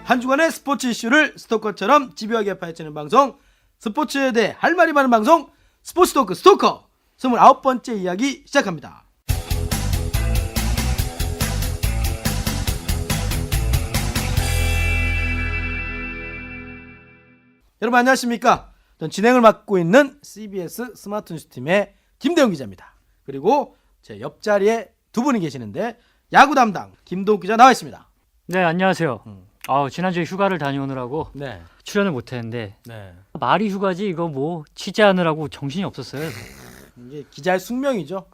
한 주간의 스포츠 이슈를 스토커처럼 집요하게 파헤치는 방송, 스포츠에 대해 할 말이 많은 방송, 스포츠 토크 스토커 29번째 이야기 시작합니다. 여러분 안녕하십니까? 전 진행을 맡고 있는 CBS 스마트 뉴스 팀의 김대웅 기자입니다. 그리고 제 옆자리에 두 분이 계시는데 야구 담당 김동욱 기자 나와 있습니다. 네, 안녕하세요. 지난주에 휴가를 다녀오느라고 네. 출연을 못했는데 네. 말이 휴가지 이거 뭐 취재하느라고 정신이 없었어요. 이게 기자의 숙명이죠.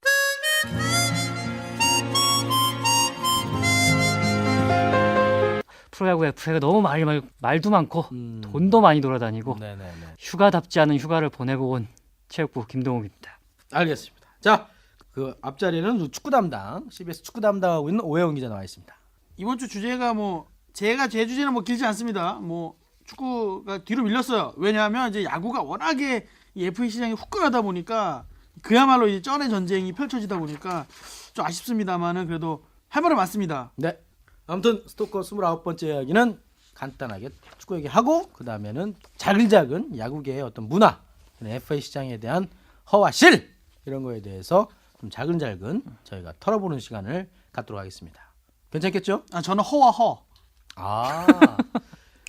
프로야구 FA가 너무 말도 많고 돈도 많이 돌아다니고 네네네. 휴가답지 않은 휴가를 보내고 온 체육부 김동욱입니다. 알겠습니다. 자, 그 앞자리는 축구 담당 CBS 축구 담당하고 있는 오해원 기자 나와 있습니다. 이번 주 주제가 제 주제는 길지 않습니다. 축구가 뒤로 밀렸어요. 왜냐하면 이제 야구가 워낙에 이 FA 시장이 후끈하다 보니까 그야말로 이제 쩐의 전쟁이 펼쳐지다 보니까 좀 아쉽습니다만은 그래도 할 말은 많습니다. 네. 아무튼 스토커 29번째 이야기는 간단하게 축구 얘기하고 그 다음에는 자글자글 야구계의 어떤 문화, FA 시장에 대한 허와 실 이런 거에 대해서 좀 자근자근 저희가 털어보는 시간을 갖도록 하겠습니다. 괜찮겠죠? 저는 허와 허.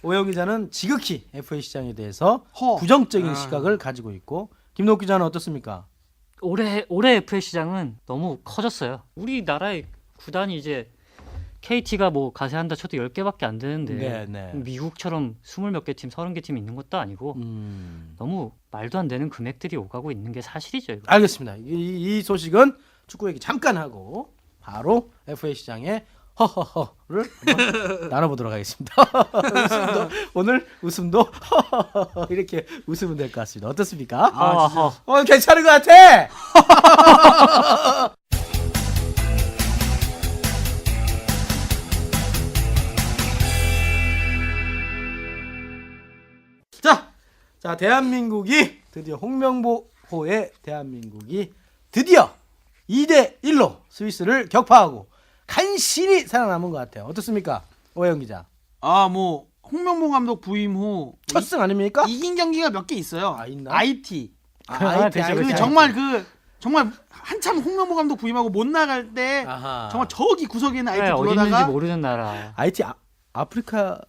오영 기자는 지극히 FA 시장에 대해서 허. 부정적인 시각을 가지고 있고 김동욱 기자는 어떻습니까? 올해 FA 시장은 너무 커졌어요. 우리나라의 구단이 이제 KT가 가세한다 쳐도 10개밖에 안 되는데 네. 미국처럼 20몇 개 팀, 30개 팀 있는 것도 아니고 너무 말도 안 되는 금액들이 오가고 있는 게 사실이죠. 이거. 알겠습니다. 이 소식은 축구 얘기 잠깐 하고 바로 FA 시장의 허허허를 한번 나눠보도록 하겠습니다. 오늘 웃음도 이렇게 웃으면 될 것 같습니다. 어떻습니까? 괜찮은 것 같아. 자, 대한민국이 드디어 홍명보호의 대한민국이 드디어 2대1로 스위스를 격파하고 간신히 살아남은 것 같아요. 어떻습니까? 오해영 기자. 홍명보 감독 부임 후 첫 승 아닙니까? 이긴 경기가 몇 개 있어요. 있나? IT. 그렇죠. 정말 한참 홍명보 감독 부임하고 못 나갈 때 정말 저기 구석에 있는 IT 어디 있는지 불러다가 모르는 나라. IT 아프리카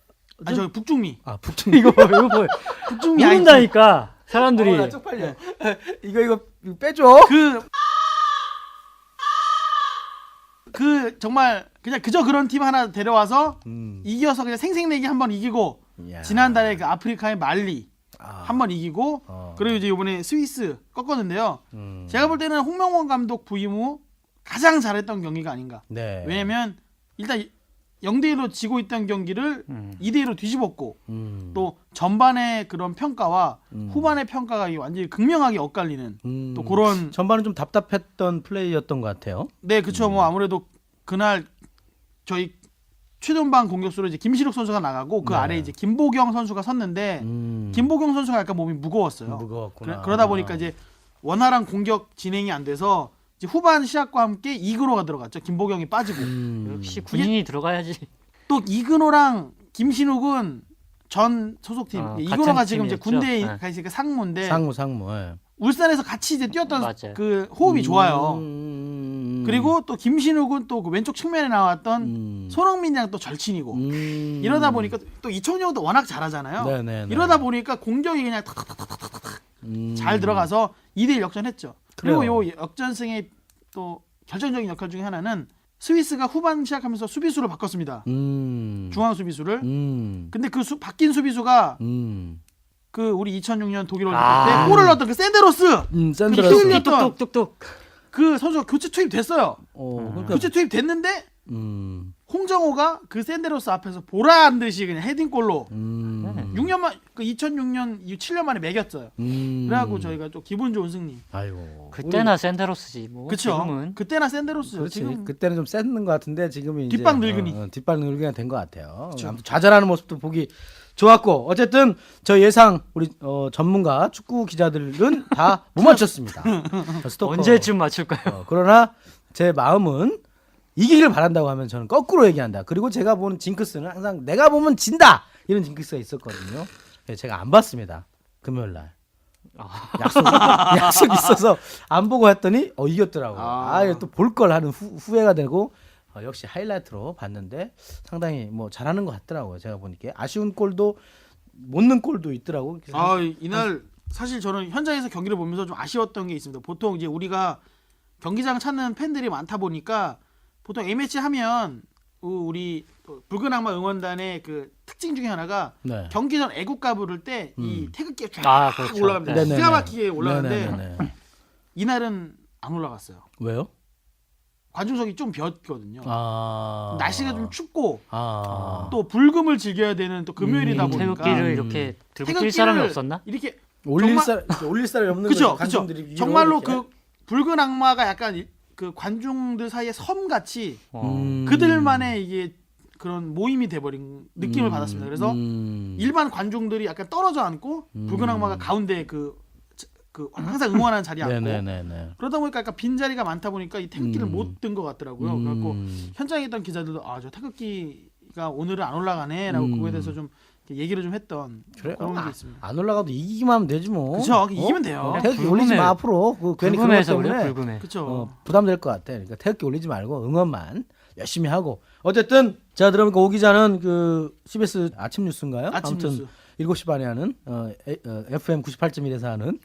저기 북중미. 북중미 이거 뭐 북중미 모른다니까 사람들이. 나 쪽팔려. 이거 빼줘. 정말 그냥 그저 그런 팀 하나 데려와서 이겨서 그냥 생색내기 한번 이기고 지난달에 그 아프리카의 말리 한번 이기고 그리고 이제 이번에 스위스 꺾었는데요. 제가 볼 때는 홍명보 감독 부임 후 가장 잘했던 경기가 아닌가. 네. 왜냐면 일단 0대1로 지고 있던 경기를 2대1로 뒤집었고 또 전반의 그런 평가와 후반의 평가가 완전히 극명하게 엇갈리는 또 그런 전반은 좀 답답했던 플레이였던 것 같아요. 네, 그렇죠. 아무래도 그날 저희 최전방 공격수로 이제 김시록 선수가 나가고 그 아래 이제 김보경 선수가 섰는데 김보경 선수가 약간 몸이 무거웠어요. 무거웠구나. 그러다 보니까 이제 원활한 공격 진행이 안 돼서 이제 후반 시작과 함께 이근호가 들어갔죠. 김보경이 빠지고. 역시 군인이 들어가야지. 또 이근호랑 김신욱은 전 소속팀 이근호가 지금 이제 군대에 가 있으니까 상무인데 상무. 예. 울산에서 같이 이제 뛰었던 맞아요. 그 호흡이 좋아요. 그리고 또 김신욱은 또 그 왼쪽 측면에 나왔던 손흥민이랑 또 절친이고 이러다 보니까 또 이청용도 워낙 잘하잖아요. 네네네. 이러다 보니까 공격이 그냥 탁탁탁탁탁 잘 들어가서 2대1 역전했죠. 그리고 그래요. 요 역전승의 또 결정적인 역할 중에 하나는 스위스가 후반 시작하면서 수비수를 바꿨습니다. 중앙 수비수를. 근데 그 바뀐 수비수가 그 우리 2006년 독일 월드컵 때 골을 넣었던 그 샌데로스. 샌드로스. 뚝뚝뚝뚝. 그 선수가 교체 투입됐어요. 그러니까 교체 투입됐는데 홍정호가 그 샌데로스 앞에서 보라한 듯이 그냥 헤딩골로 6년만 그 2006년 7년 만에 매겼어요. 그래갖고 저희가 좀 기분 좋은 승리. 아이고. 그때나 샌데로스지 뭐. 그쵸? 지금은 그때나 샌데로스요. 그렇지. 지금 그때는 좀 셌는 것 같은데 지금은 이제 뒷방 늙은이. 뒷방 늙은이가 된 것 같아요. 아무튼 좌절하는 모습도 보기 좋았고 어쨌든 저 예상 우리 전문가 축구 기자들은 다 못 맞췄습니다. 스토커. 언제쯤 맞출까요? 그러나 제 마음은 이기길 바란다고 하면 저는 거꾸로 얘기한다. 그리고 제가 보는 징크스는 항상 내가 보면 진다 이런 징크스가 있었거든요. 네, 제가 안 봤습니다. 금요일 날 약속 있어서 안 보고 했더니 이겼더라고요. 또 볼 걸 하는 후회가 되고 역시 하이라이트로 봤는데 상당히 뭐 잘하는 것 같더라고요. 제가 보니까 아쉬운 골도 못 넣은 골도 있더라고. 이날 사실 저는 현장에서 경기를 보면서 좀 아쉬웠던 게 있습니다. 보통 이제 우리가 경기장 찾는 팬들이 많다 보니까 보통 A매치 하면 우리 붉은 악마 응원단의 그 특징 중에 하나가 네. 경기 전 애국가 부를 때 이 태극기가 쫙 그렇죠. 올라갑니다. 네네네. 기가 막히게 올라가는데 네네네. 이날은 안 올라갔어요. 왜요? 관중석이 좀 비었거든요. 아. 날씨가 좀 춥고 아. 또 불금을 지켜야 되는 또 금요일이다 보니까 태극기를 이렇게 들고 뛸 태극기를 사람이 없었나? 이렇게 올릴 정말- 사람이 없는 그쵸, 거죠. 관중들이 위로 정말로 이렇게. 그 붉은 악마가 약간 그 관중들 사이에 섬 같이 어. 그들만의 이게 그런 모임이 돼버린 느낌을 받았습니다. 그래서 일반 관중들이 약간 떨어져 앉고 붉은 악마가 가운데 그 항상 응원하는 자리에 앉고 네네네네. 그러다 보니까 약간 빈 자리가 많다 보니까 이 태극기를 못 든 것 같더라고요. 그래갖고 현장에 있던 기자들도 저 태극기가 오늘은 안 올라가네라고 그거에 대해서 좀 이렇게 얘기를 좀 했던 그래요? 그런 게 있습니다. 안 올라가도 이기기만 하면 되지 뭐. 그쵸, 이기면 돼요. 태극기 올리지 마 앞으로. 괜히 그런 것 불금해서 그래 때문에 불금해. 그렇죠. 부담될 것 같아. 그러니까 태극기 올리지 말고 응원만 열심히 하고. 어쨌든 제가 들어보니까 오 기자는 그 CBS 아침 뉴스인가요? 아침 아무튼 뉴스. 7시 반에 하는 FM 98.1에서 하는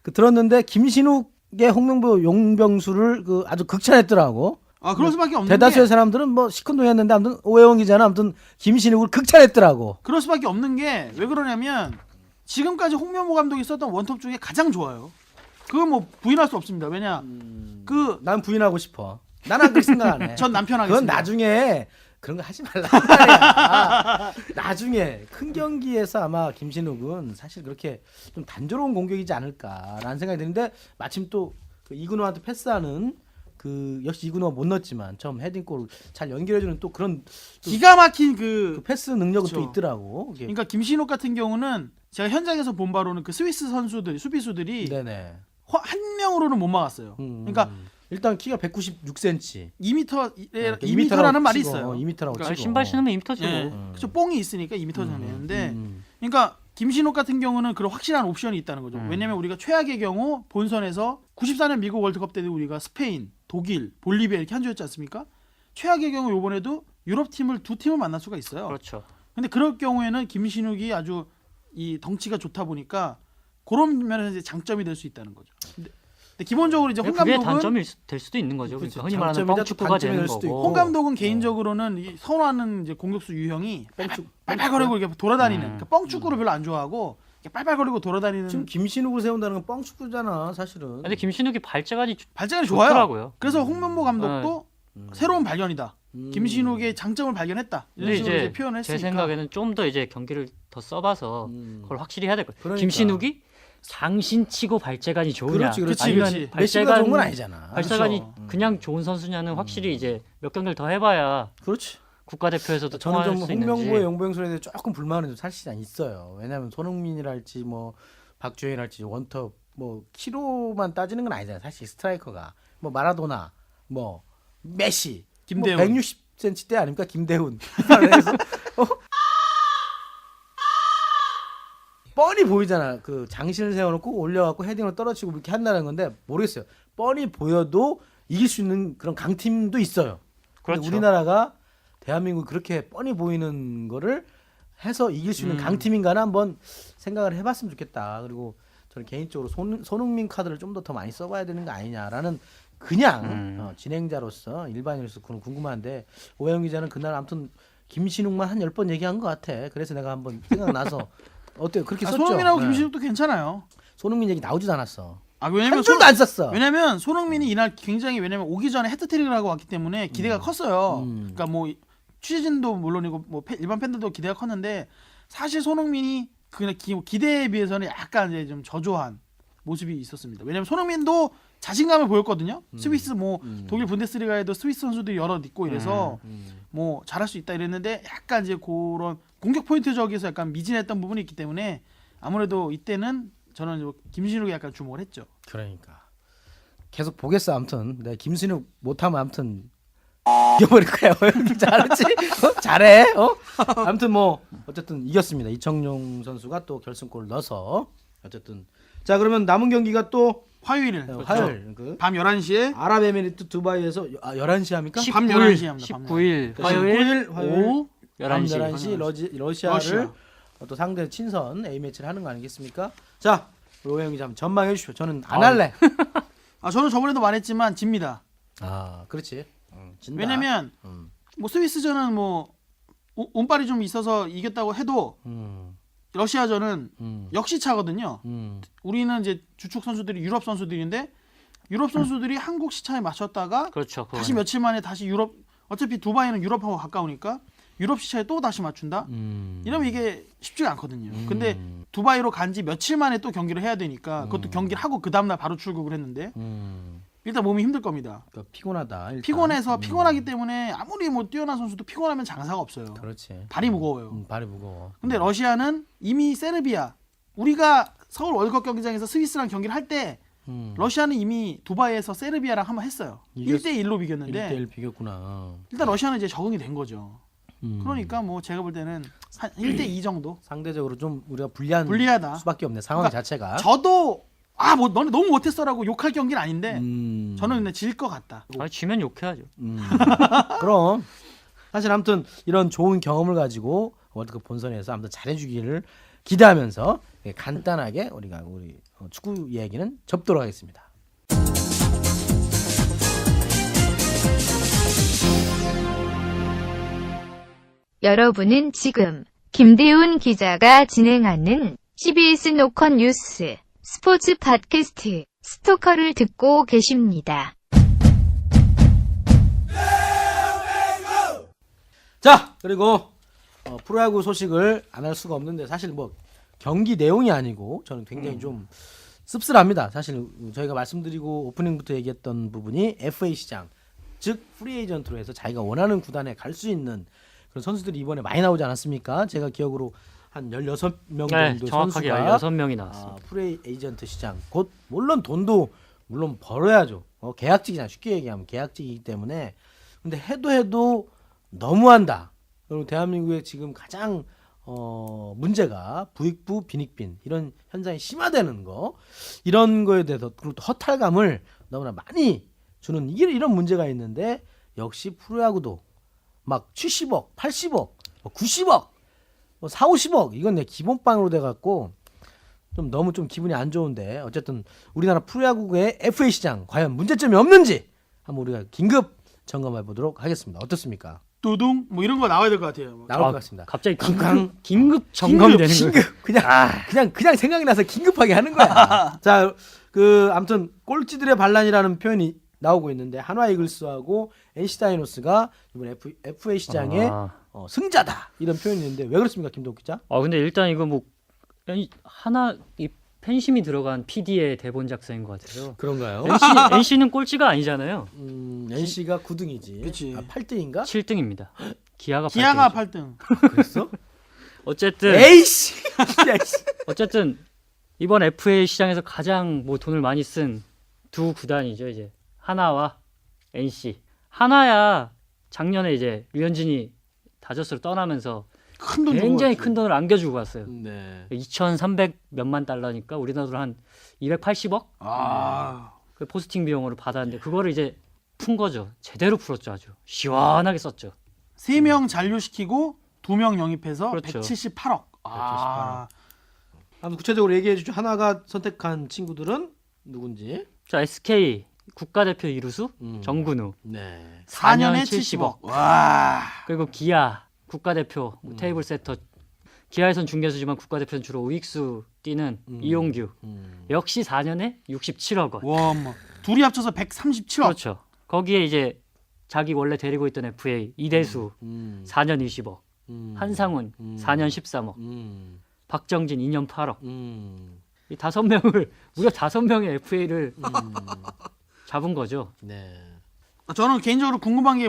그 들었는데 김신욱의 홍명보 용병수를 그 아주 극찬했더라고. 그럴 수밖에 없는 대다수의 게 사람들은 뭐 시큰둥했는데 아무튼 오해원 기자는 아무튼 김신욱을 극찬했더라고. 그럴 수밖에 없는 게 왜 그러냐면 지금까지 홍명보 감독이 썼던 원톱 중에 가장 좋아요. 그건 뭐 부인할 수 없습니다. 왜냐 난 부인하고 싶어. 난 안 그렇게 생각 안 해. 전 남편 그건 하겠습니다. 나중에 그런 거 하지 말라 말이야. 나중에 큰 경기에서 아마 김신욱은 사실 그렇게 좀 단조로운 공격이지 않을까라는 생각이 드는데 마침 또 그 이근호한테 패스하는 그 역시 이근호가 못 넣었지만 처음 헤딩골을 잘 연결해주는 또 그런 기가 막힌 그 패스 능력은 또 그쵸. 있더라고. 이게. 그러니까 김신욱 같은 경우는 제가 현장에서 본 바로는 그 스위스 선수들 수비수들이 네네. 한 명으로는 못 막았어요. 그러니까 일단 키가 196cm. 2m라는 말이 있어요. 2m라고 그러니까 치고. 신발 신으면 2m죠. 예. 그쵸, 뽕이 있으니까 2m 정도 되는데 그러니까 김신욱 같은 경우는 그런 확실한 옵션이 있다는 거죠. 왜냐면 우리가 최악의 경우 본선에서 94년 미국 월드컵 때도 우리가 스페인, 독일, 볼리비아 이렇게 한 주였지 않습니까? 최악의 경우 이번에도 유럽 팀을 두 팀을 만날 수가 있어요. 그렇죠. 근데 그럴 경우에는 김신욱이 아주 이 덩치가 좋다 보니까 그런 면에서 이제 장점이 될 수 있다는 거죠. 근데 기본적으로 이제 홍 그게 감독은 단점이 될 수도 있는 거죠. 그렇죠. 그러니까 흔히 말하는 장점이다, 또 뻥축구가 단점이 되는 될 수도 거고. 있고. 홍 감독은 개인적으로는 이 선호하는 이제 공격수 유형이 빨빨거리고 이렇게 돌아다니는 그러니까 뻥축구를 별로 안 좋아하고 이렇게 빨빨거리고 돌아다니는 지금 김신욱을 세운다는 건 뻥축구잖아, 사실은. 근데 김신욱이 발재간이 발전이 좋아요. 좋더라고요. 그래서 홍명보 감독도 새로운 발견이다. 김신욱의 장점을 발견했다. 이런 근데 식으로 이제 이제 표현을 제 했으니까. 생각에는 좀 더 이제 경기를 더 써봐서 그걸 확실히 해야 될 거예요. 그러니까. 김신욱이 장신치고 발재간이 좋으냐, 그렇지, 그렇지. 아니면 그렇지. 메시가 좋은 건 아니잖아. 발재간이 그렇죠. 그냥 좋은 선수냐는 확실히 이제 몇 경기를 더 해봐야 그렇지. 국가대표에서도 저는 통할 좀 수 있는지. 홍명보의 용병술에 대해 조금 불만은 좀 사실 있어요. 왜냐하면 손흥민이랄지 뭐 박주현이랄지 원톱 뭐 키로만 따지는 건 아니잖아요. 사실 스트라이커가 뭐 마라도나 뭐 메시, 김대훈. 뭐 160cm대 아닙니까 김대훈. 그래서 뻔히 보이잖아. 그 장신을 세워놓고 올려갖고 헤딩으로 떨어지고 이렇게 한다는 건데 모르겠어요. 뻔히 보여도 이길 수 있는 그런 강팀도 있어요. 근데 그렇죠. 우리나라가 대한민국 그렇게 뻔히 보이는 거를 해서 이길 수 있는 강팀인가는 한번 생각을 해봤으면 좋겠다. 그리고 저는 개인적으로 손흥민 카드를 좀 더 많이 써봐야 되는 거 아니냐라는 그냥 진행자로서 일반인으로서 그런 궁금한데 오해영 기자는 그날 아무튼 김신욱만 한 10번 얘기한 것 같아. 그래서 내가 한번 생각나서 어때요? 그렇게 썼죠? 손흥민하고 네. 김신욱도 괜찮아요. 손흥민 얘기 나오지도 않았어. 왜냐면 한 줄도 안 썼어. 왜냐면 손흥민이 이날 굉장히 왜냐면 오기 전에 헤트트릭을 하고 왔기 때문에 기대가 컸어요. 그러니까 뭐 취재진도 물론이고 뭐 일반 팬들도 기대가 컸는데 사실 손흥민이 그냥 기대에 비해서는 약간 이제 좀 저조한 모습이 있었습니다. 왜냐면 손흥민도 자신감을 보였거든요. 스위스 뭐 독일 분데스리가에도 스위스 선수들이 여러 있고 이래서 뭐 잘할 수 있다 이랬는데 약간 이제 그런 공격 포인트 적에서 약간 미진했던 부분이 있기 때문에 아무래도 이때는 저는 김신욱에 약간 주목을 했죠. 그러니까 계속 보겠어. 아무튼 내가 김신욱 못하면 아무튼 이겨버릴 거야. 잘했지? 잘해. 아무튼 뭐 어쨌든 이겼습니다. 이청용 선수가 또 결승골을 넣어서 어쨌든 자 그러면 남은 경기가 또 화요일 화요일 그 밤 11시에 아랍에미리트 두바이에서 11시 합니까? 밤 11시 합니다. 19일 화요일 오후 11시 러시아를 또 상대 친선 A매치를 하는 거 아니겠습니까? 자 로해 형이 좀 전망해 주십시오. 저는 안 할래. 저는 저번에도 말했지만 집니다. 아 그렇지. 진다. 왜냐면 뭐 스위스전은 뭐 운빨이 좀 있어서 이겼다고 해도 러시아전은 역시차거든요. 우리는 이제 주축 선수들이 유럽 선수들인데 유럽 선수들이 한국 시차에 맞췄다가 그렇죠. 다시 며칠 만에 다시 유럽 어차피 두바이는 유럽하고 가까우니까 유럽 시차에 또 다시 맞춘다. 이러면 이게 쉽지가 않거든요. 근데 두바이로 간지 며칠 만에 또 경기를 해야 되니까 그것도 경기를 하고 그 다음날 바로 출국을 했는데 일단 몸이 힘들 겁니다. 그러니까 피곤하다. 일단. 피곤하기 때문에 아무리 뭐 뛰어난 선수도 피곤하면 장사가 없어요. 그렇지. 발이 무거워요. 발이 무거워. 근데 러시아는 이미 세르비아 우리가 서울 월드컵 경기장에서 스위스랑 경기를 할 때 러시아는 이미 두바이에서 세르비아랑 한번 했어요. 1대1로 비겼는데 1대1 비겼구나. 일단 러시아는 이제 적응이 된 거죠. 그러니까 뭐 제가 볼 때는 한 1대2 정도 상대적으로 좀 우리가 불리하다. 수밖에 없네. 상황 그러니까 자체가. 저도 뭐 너네 너무 못했어라고 욕할 경기는 아닌데 저는 근데 질 것 같다. 지면 욕해야죠. 그럼 사실 아무튼 이런 좋은 경험을 가지고 월드컵 본선에서 아무튼 잘해주기를 기대하면서 간단하게 우리 축구 이야기는 접도록 하겠습니다. 여러분은 지금 김대훈 기자가 진행하는 CBS 노컷 뉴스 스포츠 팟캐스트 스토커를 듣고 계십니다. 자 그리고 프로야구 소식을 안 할 수가 없는데 사실 뭐 경기 내용이 아니고 저는 굉장히 좀 씁쓸합니다. 사실 저희가 말씀드리고 오프닝부터 얘기했던 부분이 FA 시장 즉 프리에이전트로 해서 자기가 원하는 구단에 갈 수 있는 그런 선수들이 이번에 많이 나오지 않았습니까? 제가 기억으로 한 16명 정도 정확하게 선수가 16명이 나왔어요. 프리에이전트 시장 곧 물론 돈도 물론 벌어야죠. 계약직이잖아. 쉽게 얘기하면 계약직이기 때문에 근데 해도 너무한다. 그리고 대한민국의 지금 가장 문제가 부익부 빈익빈 이런 현상이 심화되는 거 이런 거에 대해서 그리고 또 허탈감을 너무나 많이 주는 이런 문제가 있는데 역시 프로야구도 막 70억, 80억, 90억, 4, 50억 이건 내 기본빵으로 돼갖고 좀 너무 좀 기분이 안 좋은데 어쨌든 우리나라 프로야구의 FA 시장 과연 문제점이 없는지 한번 우리가 긴급 점검해 보도록 하겠습니다. 어떻습니까? 두둥 뭐 이런 거 나와야 될 것 같아요. 나올 것 같습니다. 갑자기 긴급 점검이 되는 거예요. 그냥 생각이 나서 긴급하게 하는 거야. 자, 아무튼 꼴찌들의 반란이라는 표현이 나오고 있는데 한화 이글스하고 NC 다이노스가 이번 FA 시장의 승자다 이런 표현이 있는데 왜 그렇습니까, 김동욱 기자? 근데 일단 이거 뭐 하나 이 팬심이 들어간 PD의 대본 작성인 것 같아요. 그런가요? NC는 꼴찌가 아니잖아요. NC가 9등이지. 그치. 8등인가? 7등입니다. 기아가 8등. 그랬어? 어쨌든 에이씨. 어쨌든 이번 FA 시장에서 가장 뭐 돈을 많이 쓴 두 구단이죠. 이제 하나와 NC. 하나야 작년에 이제 류현진이 다저스로 떠나면서 굉장히 큰 돈을 안겨주고 갔어요. 네. 2,300 몇만 달러니까 우리나라로 한 280억? 그 포스팅 비용으로 받았는데 그거를 이제 푼 거죠. 제대로 풀었죠. 아주 시원하게 썼죠. 3명 잔류시키고 2명 영입해서 그렇죠. 178억. 한번 구체적으로 얘기해 주죠. 하나가 선택한 친구들은 누군지. 자, SK 국가대표 이루수 정근우. 네. 4년에 70억. 와. 그리고 기아 국가대표 테이블 세터. 기아에선 중계수지만 국가대표는 주로 우익수 뛰는 이용규. 역시 4년에 67억 원. 와, 뭐 둘이 합쳐서 137억. 그렇죠. 거기에 이제 자기 원래 데리고 있던 FA 이대수 4년 20억. 한상훈 4년 13억. 박정진 2년 8억. 이 5명을 무려 5명의 FA를 잡은 거죠. 네. 저는 개인적으로 궁금한 게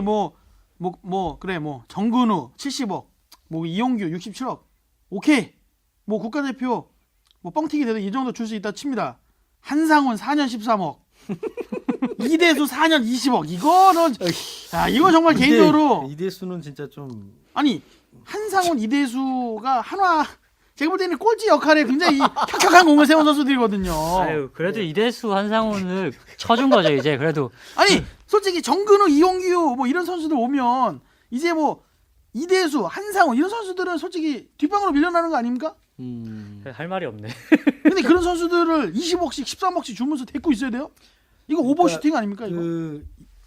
정근우 70억, 뭐 이용규 67억. 오케이. 뭐 국가대표 뭐 뻥튀기 돼도 이 정도 줄 수 있다 칩니다. 한상훈 4년 13억. 이대수 4년 20억. 이거는 이거 정말 개인적으로 이대수는 진짜 좀 아니 한상훈 이대수가 한화 제가 볼 때는 꼴찌 역할에 굉장히 혁혁한 공을 세운 선수들이거든요. 아유, 그래도 이대수 한상훈을 쳐준 거죠 이제. 그래도 아니 솔직히 정근우, 이용규 뭐 이런 선수들 오면 이제 뭐 이대수, 한상훈 이런 선수들은 솔직히 뒷방으로 밀려나는 거 아닙니까? 할 말이 없네. 근데 그런 선수들을 20억씩 13억씩 주면서 데리고 있어야 돼요? 이거 오버슈팅 아닙니까 이거?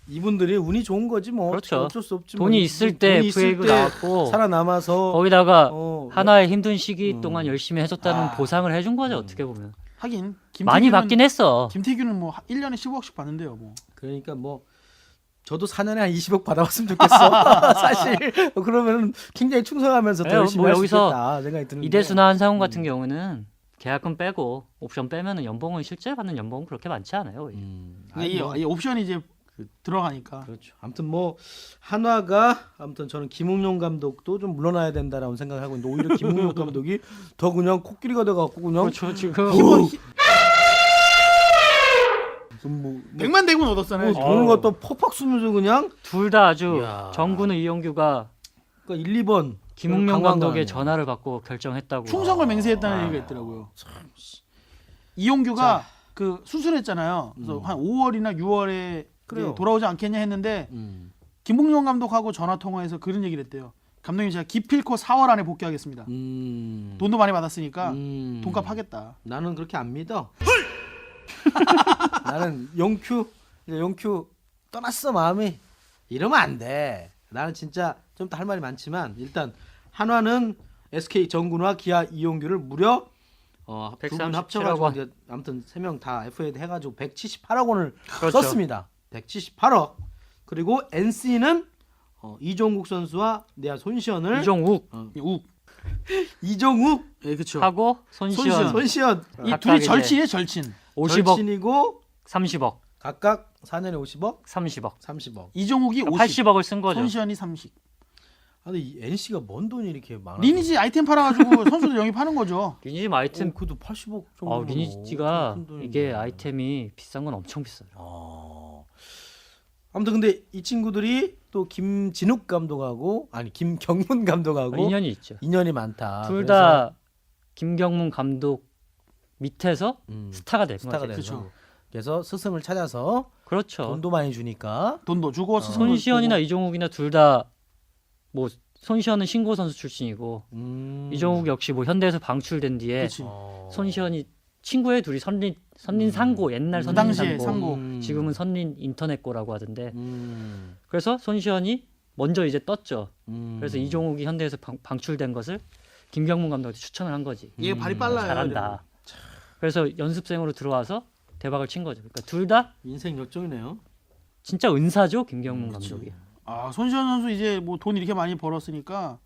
이분들이 운이 좋은 거지 뭐. 그렇죠. 어쩔 수 없지. 돈이 뭐. 있을 때 돈이 있을 FA가 때 나왔고 살아남아서 거기다가 어, 하나의 힘든 시기 동안 열심히 해줬다는 아. 보상을 해준 거죠 어떻게 보면. 하긴 많이 받긴 했어. 김태균은 뭐 1년에 15억씩 받는데요 뭐. 그러니까 뭐 저도 4년에 한 20억 받아봤으면 좋겠어. 사실 그러면 굉장히 충성하면서 더 네, 열심히 뭐 할 수 여기서 있겠다 생각이 드는데. 이대수나 한상훈 같은 경우는 계약금 빼고 옵션 빼면은 연봉은 실제 받는 연봉은 그렇게 많지 않아요. 근데 뭐, 이 옵션이 이제 들어가니까. 그렇죠. 아무튼 뭐 한화가 아무튼 저는 김웅용 감독도 좀 물러나야 된다라고 생각하고 있는데 오히려 김웅용 감독이 더 그냥 코끼리가 돼갖고 그냥 그렇죠 지금. 뭐, 100만 대군 얻었잖아요. 지금. 보는 것도 퍽퍽 쓰면서 그냥 둘 다 아주 이야. 정근우 이용규가 그러니까 1, 2번 김웅용 강광 감독의 아니에요. 전화를 받고 결정했다고. 충성을 맹세했다는 얘기가 있더라고요. 이용규가 그 수술했잖아요. 그래서 한 5월이나 6월에 그래요. 돌아오지 않겠냐 했는데 김봉용 감독하고 전화 통화해서 그런 얘기를 했대요. 감독님 제가 기필코 4월 안에 복귀하겠습니다. 돈도 많이 받았으니까 돈값 하겠다. 나는 그렇게 안 믿어. 나는 용큐 떠났어 마음이 이러면 안 돼. 나는 진짜 좀 더 할 말이 많지만 일단 한화는 SK 정근우와 기아 이용규를 무려 두 분 137억 합쳐가지고 원. 이제 아무튼 3명 다 FA 해가지고 178억 원을 그렇죠. 썼습니다. 178억. 그리고 NC는 이종국 선수와 내야 손시현을 이종욱 이종욱 예, 그렇죠. 하고 손시현 손시현 이 각각 둘이 이제 절친이에요, 절친. 50억, 절친이고 30억, 각각 4년에 50억, 30억, 30억. 이종욱이 50, 80억을 쓴 거죠. 손시현이 30. 아, 근데 이 NC가 뭔 돈이 이렇게 많아? 리니지 아이템 팔아가지고 선수들 영입하는 거죠. 리니지 아이템. 그래도 80억 정도. 리니지가 이게 아이템이 비싼 건 엄청 비싸요. 아무튼 근데 이 친구들이 또 김진욱 감독하고 아니 김경문 감독하고 인연이 있죠. 인연이 많다. 둘 그래서, 다 김경문 감독 밑에서 음, 스타가 된 스타가 거죠. 돼서 그래서 스승을 찾아서 그렇죠. 돈도 많이 주니까 돈도 주고 스승도 손시현이나 주고. 이종욱이나 둘 다 뭐 손시현은 신고 선수 출신이고 이종욱 역시 뭐 현대에서 방출된 뒤에 그렇지. 손시현이 친구의 둘이 선린 상고 옛날 그 선린 당시에 상고 상고. 지금은 선린 인터넷고라고 하던데 음. 그래서 손시현이 먼저 이제 떴죠. 음. 그래서 이종욱이 현대에서 방출된 것을 김경문 감독한테 추천을 한 거지. 얘 발이 빨라요. 잘한다. 그래서 연습생으로 들어와서 대박을 친 거죠. 그러니까 둘 다 인생 역정이네요. 진짜 은사죠 김경문 감독이. 아, 손시현 선수 이제 뭐 돈 이렇게 많이 벌었으니까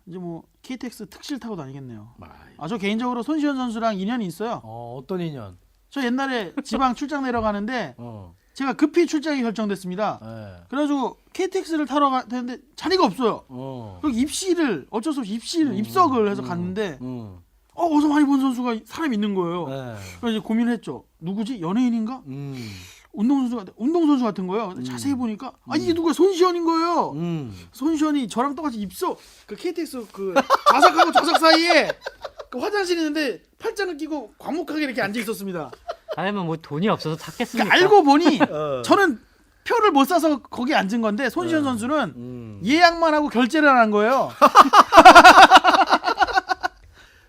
이제 뭐 KTX 특실 타고 다니겠네요. 아, 저 개인적으로 손시현 선수랑 인연이 있어요. 어떤 인연? 저 옛날에 지방 출장 내려가는데 어. 제가 급히 출장이 결정됐습니다. 예. 그래가지고 KTX를 타러 가는데 자리가 없어요. 그리고 입시를 어쩔 수 없이 입석을 해서 갔는데 어디서 많이 본 선수가 사람이 있는 거예요. 예. 그래서 이제 고민을 했죠. 누구지? 연예인인가? 운동선수 같은 거예요. 근데 자세히 보니까 이게 누가 손시현인 거예요. 손시현이 저랑 똑같이 입석 그 KTX 그 좌석하고 좌석 사이에 그 화장실 있는데 팔짱을 끼고 과묵하게 이렇게 앉아 있었습니다. 아니면 뭐 돈이 없어서 탔겠습니까? 그러니까 알고 보니 저는 표를 못 사서 거기 앉은 건데 손시현 선수는 예약만 하고 결제를 안 거예요.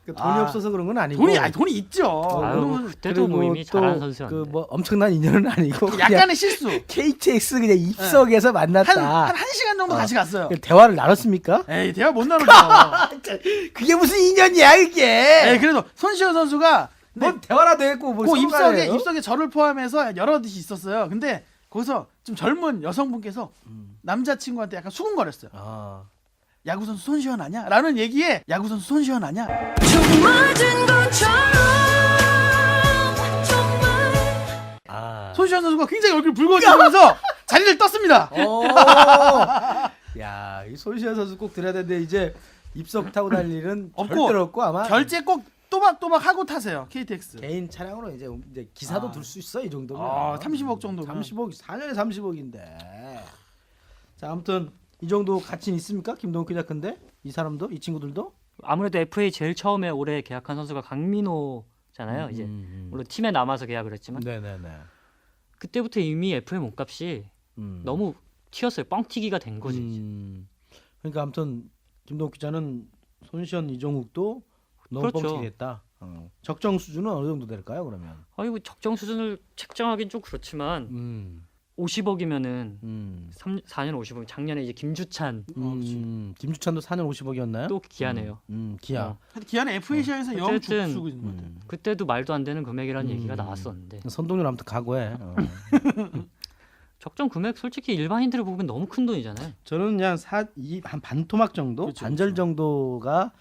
돈이 없어서 그런 건 아니고. 돈이 있죠. 아유, 뭐 그때도 뭐 이미 잘하는 선수였는데. 그뭐 엄청난 인연은 아니고 그냥 약간의 실수. KTX 그냥 입석에서 만났다. 한 시간 정도 같이 갔어요. 대화를 나눴습니까? 에이, 대화 못 나누죠. 그게 무슨 인연이야 그게? 에이, 그래도 손시현 선수가 뭐 대화라도 했고 뭐 그 서로간에요? 입석에 저를 포함해서 여러 듯이 있었어요. 근데 거기서 좀 젊은 여성분께서 남자친구한테 약간 수군거렸어요. 아. 야구 선수 손시현 아냐? 라는 얘기에 야구 선수 손시현 아냐? 손시현 선수가 굉장히 얼굴 붉어지면서 자리를 떴습니다. 야, 이 손시현 선수 꼭 들어야 되는데 이제 입석 타고 달 일은 없고, 절대로 없고 아마 결제 꼭 또박또박 하고 타세요. KTX. 개인 차량으로 이제 기사도 아. 둘 수 있어 이 정도면. 30억 정도면. 30억 4년에 30억인데. 자 아무튼 이 정도 가치는 있습니까? 김동욱 기자 근데 이 사람도 이 친구들도 아무래도 FA 제일 처음에 올해 계약한 선수가 강민호잖아요. 이제 물론 팀에 남아서 계약을 했지만 네네네. 그때부터 이미 FA 몸값이 너무 튀었어요. 뻥튀기가 된 거지. 이제. 그러니까 아무튼 김동욱 기자는 손시현 이종욱도 너무 그렇죠. 뻥튀기했다. 적정 수준은 어느 정도 될까요? 그러면 아니 뭐 적정 수준을 책정하기는 좀 그렇지만 50억이면은 4년 50억. 작년에 이제 김주찬 김주찬도 4년 50억이었나요? 또 기아네요. 기아. 기아는 FA 시장에서 영 어쨌든, 죽수고 있는 것 같아요. 그때도 말도 안 되는 금액이라는 얘기가 나왔었는데 선동열 아무튼 각오해. 적정 금액 솔직히 일반인들을 보면 너무 큰 돈이잖아요. 저는 그냥 한 반토막 정도, 그렇죠, 반절 그렇죠. 정도가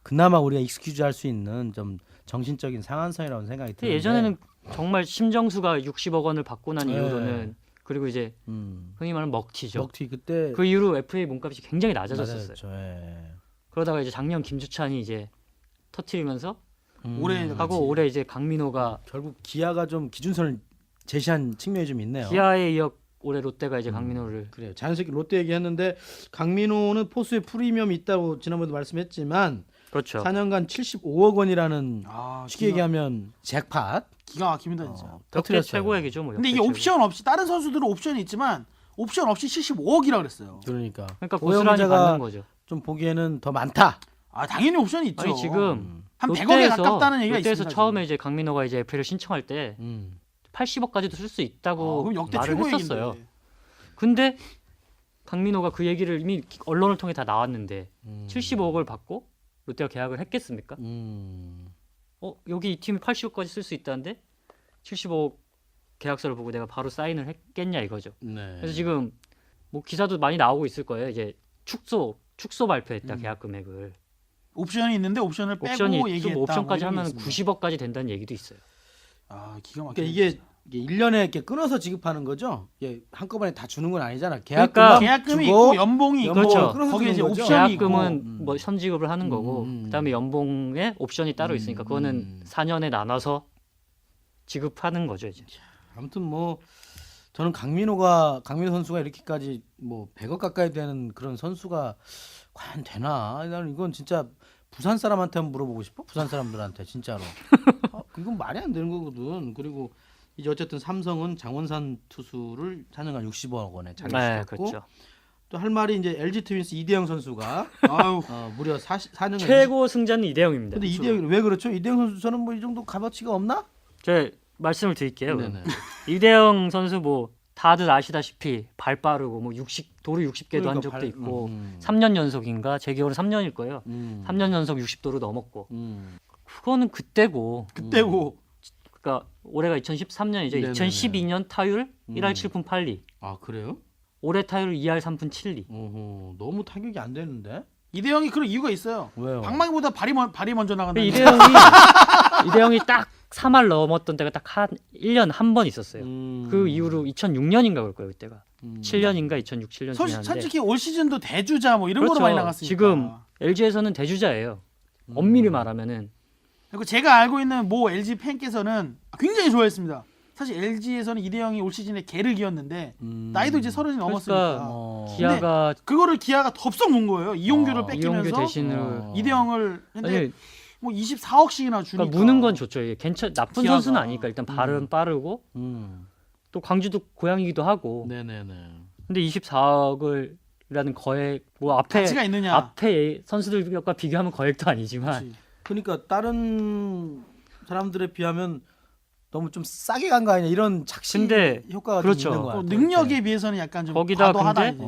그나마 우리가 익스큐즈 할 수 있는 좀 정신적인 상한선이라고 생각이 근데 드는데 예전에는 정말 심정수가 60억 원을 받고 난 네. 이후로는 그리고 이제 흔히 말하는 먹튀죠. 먹튀 그때 그 이후로 FA 몸값이 굉장히 낮아졌었어요. 맞았죠. 예. 그러다가 이제 작년 김주찬이 이제 터트리면서 올해 하고 올해 이제 강민호가 결국 기아가 좀 기준선을 제시한 측면이 좀 있네요. 기아에 이어 올해 롯데가 이제 강민호를 그래요. 자연스럽게 롯데 얘기했는데 강민호는 포수의 프리미엄이 있다고 지난번에도 말씀했지만 그렇죠. 4년간 75억 원이라는 쉽게 기가, 얘기하면 잭팟 기가 막힙니다 진짜. 역대 터뜨렸어요. 최고액이죠. 뭐 근데 역대 이게 최고. 옵션 없이 다른 선수들은 옵션이 있지만 옵션 없이 75억이라 그랬어요. 그러니까 고스란히 오영자가 받는 거죠. 좀 보기에는 더 많다. 당연히 옵션이 있죠. 아니 지금 한 100억에 가깝다는 얘기가 롯데에서 있습니다. 처음에 이제 강민호가 이제 FA를 신청할 때 음. 80억까지도 쓸 수 있다고 그럼 역대 말을 최고액인데. 했었어요. 근데 강민호가 그 얘기를 이미 언론을 통해 다 나왔는데 75억을 받고 롯데가 계약을 했겠습니까? 여기 이 팀이 80억까지 쓸 수 있다는데 75억 계약서를 보고 내가 바로 사인을 했겠냐 이거죠. 네. 그래서 지금 뭐 기사도 많이 나오고 있을 거예요. 이제 축소 발표했다 계약 금액을. 옵션이 있는데 옵션을 빼고 옵션이 얘기했다. 또 옵션까지 뭐 이런 하면 게 있습니다. 90억까지 된다는 얘기도 있어요. 기가 막혀. 그러니까 이게 1년에 이렇게 끊어서 지급하는 거죠. 이게 한꺼번에 다 주는 건 아니잖아. 그러니까 계약금이 주고 있고 연봉이 있고 그렇죠. 거기에 이제 끊어서 옵션이 주는 있고 계약금은 뭐 선지급을 하는 거고 그다음에 연봉에 옵션이 따로 있으니까 그거는 4년에 나눠서 지급하는 거죠 이제. 아무튼 뭐 저는 강민호 선수가 이렇게까지 뭐 100억 가까이 되는 그런 선수가 과연 되나? 나는 이건 진짜 부산 사람한테 한번 물어보고 싶어. 부산 사람들한테 진짜로. 이건 말이 안 되는 거거든. 그리고 이제 어쨌든 삼성은 장원산 투수를 4년간 60억 원에 네, 자격했고 그렇죠. 또 할 말이 이제 LG 트윈스 이대영 선수가 무려 4년간 최고 승자는 이대영입니다. 근데 이대영 왜 그렇죠? 이대영 선수 저는 뭐 이 정도 값어치가 없나? 제가 말씀을 드릴게요. 네네. 이대영 선수 뭐 다들 아시다시피 발 빠르고 뭐 도루 60개도 한 그러니까 적도 있고 3년 3년 연속인가 제 기억으로 3년일 거예요. 3년 연속 60도루 넘었고 그거는 그때고 그러니까 올해가 2013년이죠. 네네네. 2012년 타율 1할 7푼 8리. 아 그래요? 올해 타율 2할 3푼 7리. 너무 타격이 안 되는데? 이대영이 그런 이유가 있어요. 왜요? 방망이보다 발이 먼저 나간다. 이대영이 딱 3할 넘었던 때가 딱 한 1년 한 번 있었어요. 그 이후로 2006년인가 그럴 거예요, 그때가. 7년인가 2006, 7년 중에 한데. 솔직히 올 시즌도 대주자 뭐 이런 그렇죠. 거로 많이 나갔으니까. 지금 LG에서는 대주자예요. 엄밀히 말하면은. 그리고 제가 알고 있는 모 LG 팬께서는 굉장히 좋아했습니다. 사실 LG에서는 이대영이 올 시즌에 개를 기었는데 나이도 이제 30이 넘었으니까. 기아가 그거를 기아가 덥석 문 거예요. 이용규를 뺏기면서 이용규 대신으로 이대영을 근데 아니, 뭐 24억씩이나 주니까. 그러니까 무는 건 좋죠. 이게 나쁜 기아가. 선수는 아니니까 일단 발은 빠르고 또 광주도 고향이기도 하고. 네네네. 근데 24억을라는 거액 뭐 가치가 있느냐. 앞에 선수들과 비교하면 거액도 아니지만 그렇지. 그러니까 다른 사람들에 비하면 너무 좀 싸게 간 거 아니냐 이런 착시 근데 효과가 그렇죠. 좀 있는 거 같아요. 능력에 비해서는 약간 좀 거기다 과도하다. 근데 이제.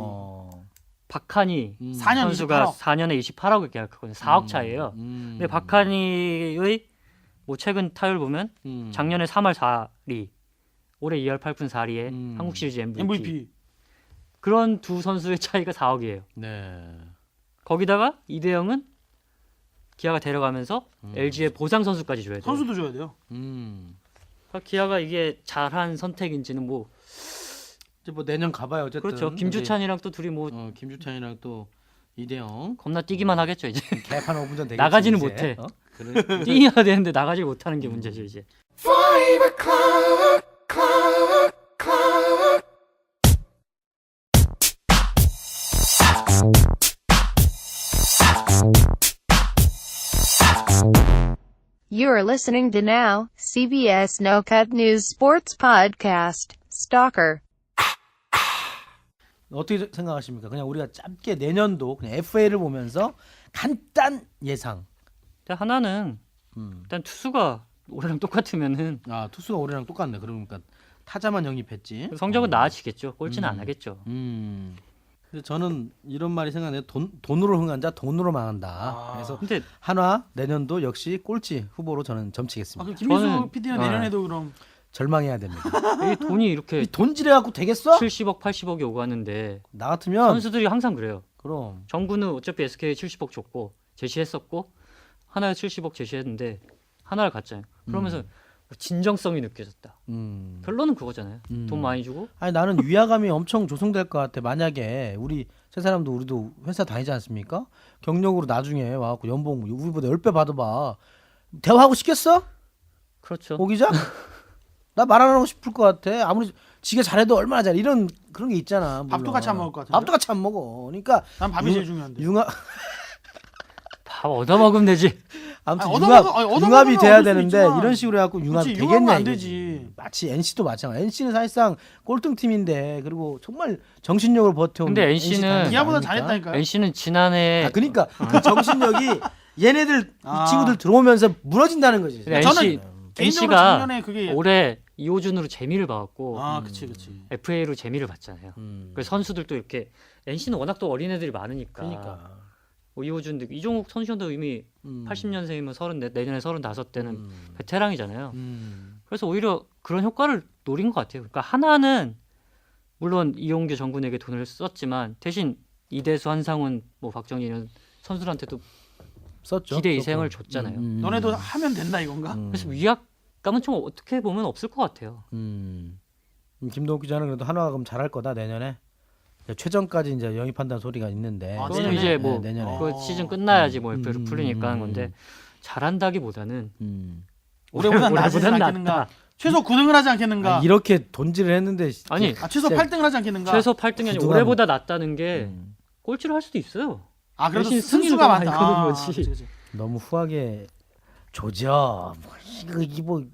박한이 4년 선수가 28억. 4년에 28억을 계약하거든요. 4억 차이예요. 근데 박한이의 뭐 최근 타율 보면 작년에 3할 4리, 올해 2할 8푼 4리에 한국 시리즈 MVP. 그런 두 선수의 차이가 4억이에요. 네. 거기다가 이대영은 기아가 데려가면서 LG의 보상 선수까지 줘야 돼요. 선수도 줘야 돼요. 그러니까 기아가 이게 잘한 선택인지는 뭐 이제 뭐 내년 가봐요 어쨌든. 그렇죠. 김주찬이랑 또 둘이 뭐 김주찬이랑 또 이대영 겁나 뛰기만 하겠죠 이제. 개판 5분 전 되겠지. 나가지는 이제. 못해. 그래. 뛰어야 되는데 나가질 못하는 게 문제죠 이제. You are listening to now, CBS No Cut News Sports Podcast, Stalker. 어떻게 생각하십니까? 그냥 우리가 짧게 내년도 그냥 FA를 보면서 간단 예상. 근데 하나는 일단 투수가 올해랑 똑같으면은 아 투수가 올해랑 똑같네. 그러니까 타자만 영입했지. 성적은 나아지겠죠. 꼴찌는 안 하겠죠. 근데 저는 이런 말이 생각나요. 돈으로 흥한 자 돈으로 망한다. 아. 그래서 근데 한화 내년도 역시 꼴찌 후보로 저는 점치겠습니다. 그럼 김민수 저는- PD는 아. 내년에도 그럼 절망해야 됩니다. 이 돈이 이렇게 이 돈질해 갖고 되겠어? 70억, 80억이 오가는데 나 같으면 선수들이 항상 그래요. 그럼 정부는 어차피 SK에 70억 줬고 제시했었고 하나에 70억 제시했는데 하나를 갔잖아요. 그러면서 진정성이 느껴졌다. 결론은 그거잖아요. 돈 많이 주고 아니 나는 위화감이 엄청 조성될 것 같아. 만약에 우리 세 사람도 우리도 회사 다니지 않습니까? 경력으로 나중에 와갖고 연봉 우리보다 10배 받아봐. 대화하고 싶겠어? 그렇죠. 오 기자? 나 말 안 하고 싶을 것 같아. 아무리 지가 잘해도 얼마나 잘해. 이런 그런 게 있잖아. 물론. 밥도 같이 안 먹을 것 같은데. 밥도 같이 안 먹어. 그러니까 난 밥이 제일 중요한데. 밥 얻어먹으면 되지. 아무튼 아니, 얻어먹으면 융합이 돼야 얻을 수 되는데 있지만. 이런 식으로 해갖고 융합이 그치, 되겠냐 융합은 안 이거지. 되지. 마치 NC도 마찬가지. NC는 사실상 꼴등팀인데 그리고 정말 정신력을 버텨온 근데 NC NC 는 단지 기아보다 아닙니까? 잘했다니까요. NC는 지난해 아, 그러니까 그 정신력이 얘네들 아. 이 친구들 들어오면서 무너진다는 거지. 근데 저는 NC, 개인적으로 NC가 작년에 그게 올해 이호준으로 재미를 봐왔고 아, 그치. FA로 재미를 봤잖아요. 그래서 선수들도 이렇게 NC는 워낙 또 어린애들이 많으니까. 그러니까 뭐 이호준도 이종욱 선수도 이미 80년생이면 34, 내년에 35대는 베테랑이잖아요. 그래서 오히려 그런 효과를 노린 것 같아요. 그러니까 하나는 물론 이용규 정군에게 돈을 썼지만 대신 이대수, 한상훈, 뭐 박정희 이런 선수들한테도 썼죠. 기대 이생을 썼고. 줬잖아요. 너네도 하면 된다 이건가? 그래서 위압감은 좀 어떻게 보면 없을 것 같아요. 김동욱 기자는 그래도 한화가 그럼 잘할 거다 내년에. 최전까지 이제 영입한다는 소리가 있는데. 아, 그거는 내년에? 이제 뭐 네, 내년에. 그 시즌 끝나야지 뭐 FA로 풀리니까 하는 건데 잘한다기보다는 올해보다 나아지지 올해보단 않겠는가? 낫다. 최소 9등을 하지 않겠는가? 아니, 이렇게 돈질을 했는데 아니, 최소 8등을 하지 않겠는가? 최소 8등이 아니라 구등하면- 올해보다 낫다는 게 꼴찌를 할 수도 있어요. 아, 그래도 대신 승수가 승리가 많다. 많이 거는 거지. 그치. 너무 후하게 조져. 이거 뭐